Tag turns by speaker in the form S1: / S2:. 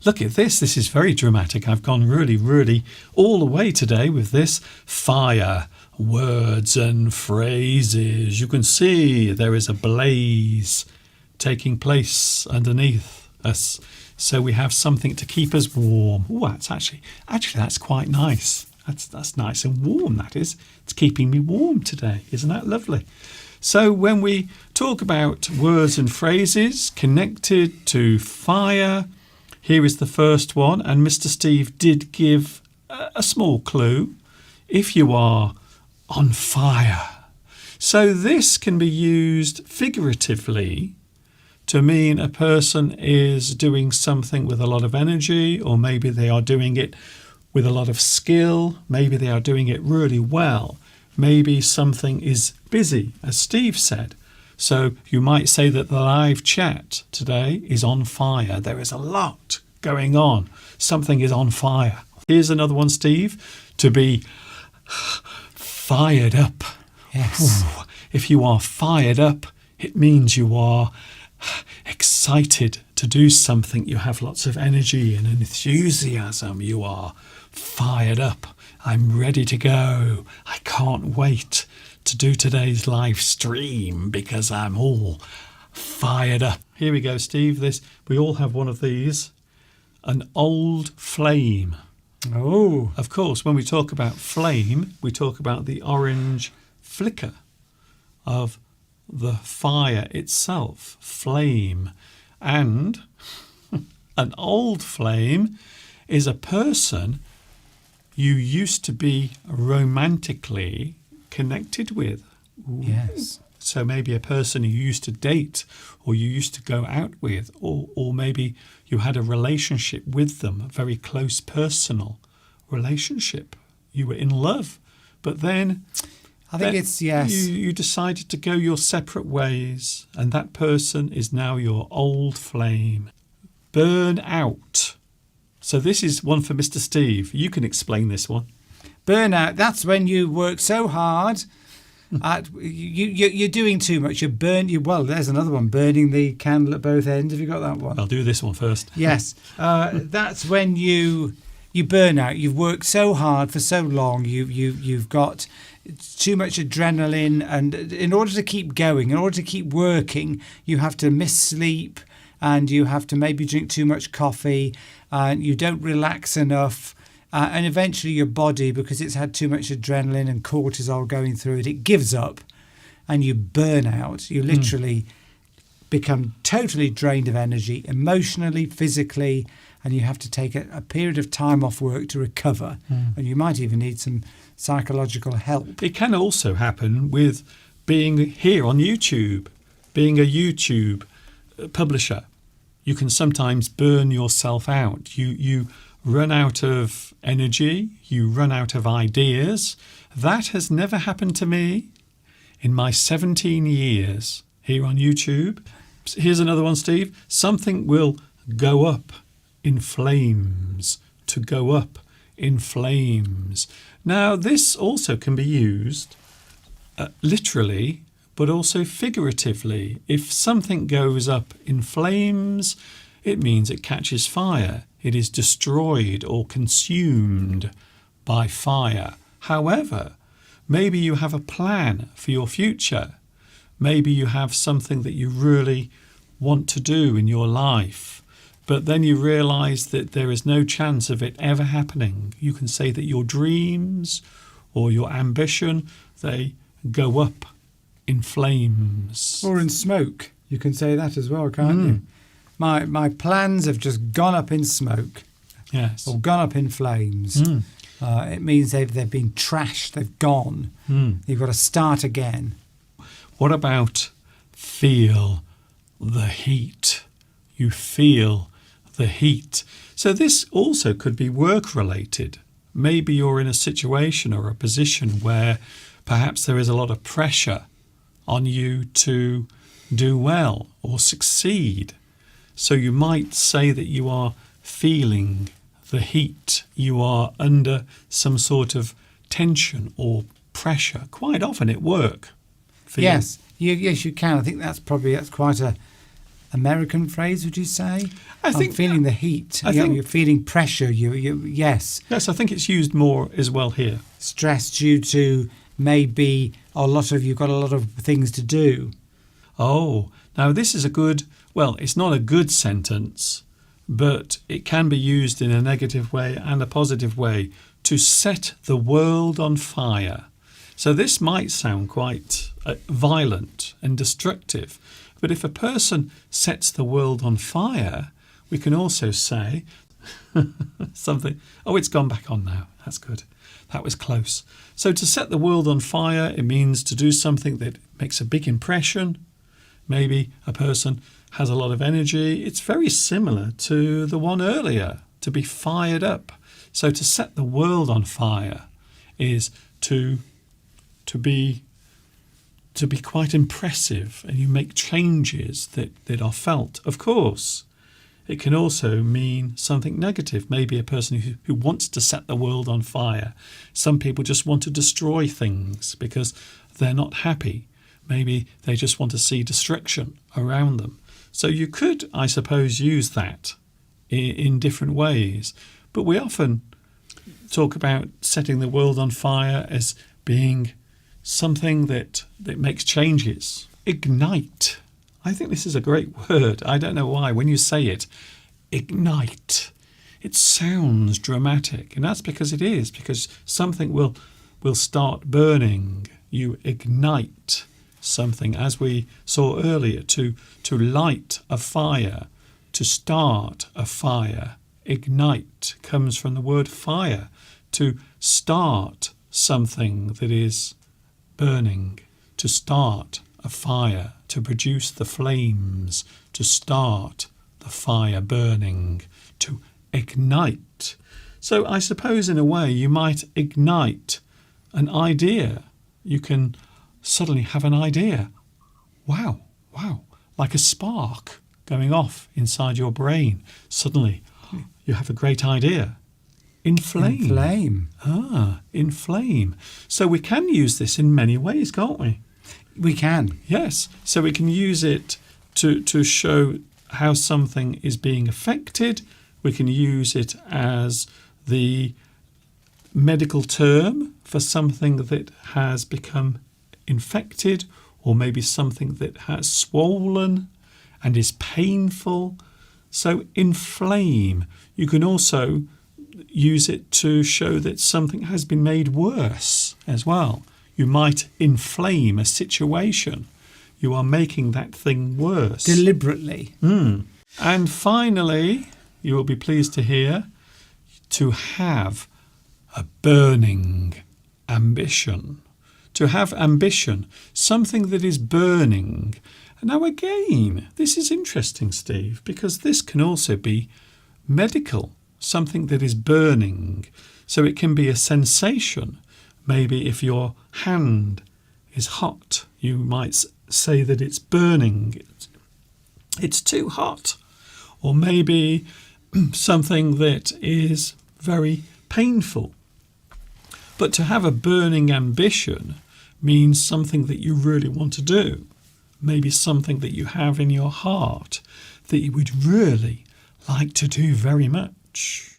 S1: look at this. This is very dramatic. I've gone really all the way today with this. Fire, words and phrases. You can see there is a blaze taking place underneath us. So we have something to keep us warm. Oh, that's actually that's quite nice. That's nice and warm, that is. It's keeping me warm today. Isn't that lovely? So when we talk about words and phrases connected to fire, here is the first one. And Mr. Steve did give a small clue. If you are on fire. So this can be used figuratively to mean a person is doing something with a lot of energy, or maybe they are doing it with a lot of skill. Maybe they are doing it really well. Maybe something is busy, as Steve said. So you might say that the live chat today is on fire. There is a lot going on. Something is on fire. Here's another one, Steve. To be fired up.
S2: Yes.
S1: Ooh, if you are fired up, it means you are excited to do something. You have lots of energy and enthusiasm. You are fired up. I'm ready to go. I can't wait to do today's live stream because I'm all fired up. Here we go, Steve. We all have one of these. An old flame.
S2: Oh.
S1: Of course, when we talk about flame, we talk about the orange flicker of the fire itself, flame. And an old flame is a person you used to be romantically connected with. Ooh.
S2: Yes.
S1: So maybe a person you used to date or you used to go out with, or maybe you had a relationship with them, a very close personal relationship. You were in love, but then you decided to go your separate ways, and that person is now your old flame. Burn out. So this is one for Mr. Steve. You can explain this one.
S2: Burnout, that's when you work so hard you're doing too much. Well, there's another one, burning the candle at both ends. Have you got that one?
S1: I'll do this one first.
S2: Yes. That's when you burn out. You've worked so hard for so long. You've got too much adrenaline, and in order to keep going, in order to keep working, you have to miss sleep, and you have to maybe drink too much coffee, and you don't relax enough. And eventually your body, because it's had too much adrenaline and cortisol going through it gives up and you burn out. You literally become totally drained of energy, emotionally, physically, and you have to take a period of time off work to recover. And you might even need some psychological help.
S1: It can also happen with being here on YouTube, being a YouTube publisher. You can sometimes burn yourself out. You run out of energy, you run out of ideas. That has never happened to me in my 17 years here on YouTube. Here's another one, Steve. Something will go up in flames, to go up in flames. Now, this also can be used literally, but also figuratively. If something goes up in flames, it means it catches fire. It is destroyed or consumed by fire. However, maybe you have a plan for your future. Maybe you have something that you really want to do in your life, but then you realize that there is no chance of it ever happening. You can say that your dreams or your ambition, they go up in flames.
S2: Or in smoke. You can say that as well, can't you? My plans have just gone up in smoke.
S1: Yes.
S2: Or gone up in flames. It means they've been trashed, they've gone. You've got to start again.
S1: What about feel the heat? You feel the heat. So this also could be work related. Maybe you're in a situation or a position where perhaps there is a lot of pressure on you to do well or succeed. So you might say that you are feeling the heat. You are under some sort of tension or pressure, quite often at work.
S2: Yes, yes, you can. I think that's quite American phrase, would you say?
S1: I think
S2: I'm feeling the heat.
S1: I think-
S2: You're feeling pressure. Yes.
S1: Yes, I think it's used more as well here.
S2: Stress due to maybe you've got a lot of things to do.
S1: Oh, now this is it's not a good sentence, but it can be used in a negative way and a positive way, to set the world on fire. So this might sound quite violent and destructive, but if a person sets the world on fire, we can also say something. Oh, it's gone back on now. That's good. That was close. So to set the world on fire, it means to do something that makes a big impression. Maybe a person has a lot of energy. It's very similar to the one earlier, to be fired up. So to set the world on fire is to be quite impressive, and you make changes that are felt. Of course, it can also mean something negative. Maybe a person who wants to set the world on fire. Some people just want to destroy things because they're not happy. Maybe they just want to see destruction around them. So you could, I suppose, use that in different ways. But we often talk about setting the world on fire as being something that makes changes. Ignite. I think this is a great word. I don't know why. When you say it, ignite, it sounds dramatic. And that's because it is, because something will start burning. You ignite something, as we saw earlier, to light a fire, to start a fire. Ignite comes from the word fire, to start something that is burning, to start a fire, to produce the flames, to start the fire burning, to ignite. So I suppose in a way you might ignite an idea. You can suddenly have an idea. Wow, like a spark going off inside your brain. Suddenly you have a great idea. Inflame. Inflame. So we can use this in many ways, can't we?
S2: We can.
S1: Yes. So we can use it to show how something is being affected. We can use it as the medical term for something that has become infected, or maybe something that has swollen and is painful. So inflame. You can also use it to show that something has been made worse as well. You might inflame a situation. You are making that thing worse.
S2: Deliberately.
S1: And finally, you will be pleased to hear, to have a burning ambition. To have ambition, something that is burning. Now again, this is interesting, Steve, because this can also be medical, something that is burning. So it can be a sensation. Maybe if your hand is hot, you might say that it's burning. It's too hot. Or maybe something that is very painful. But to have a burning ambition means something that you really want to do. Maybe something that you have in your heart that you would really like to do very much.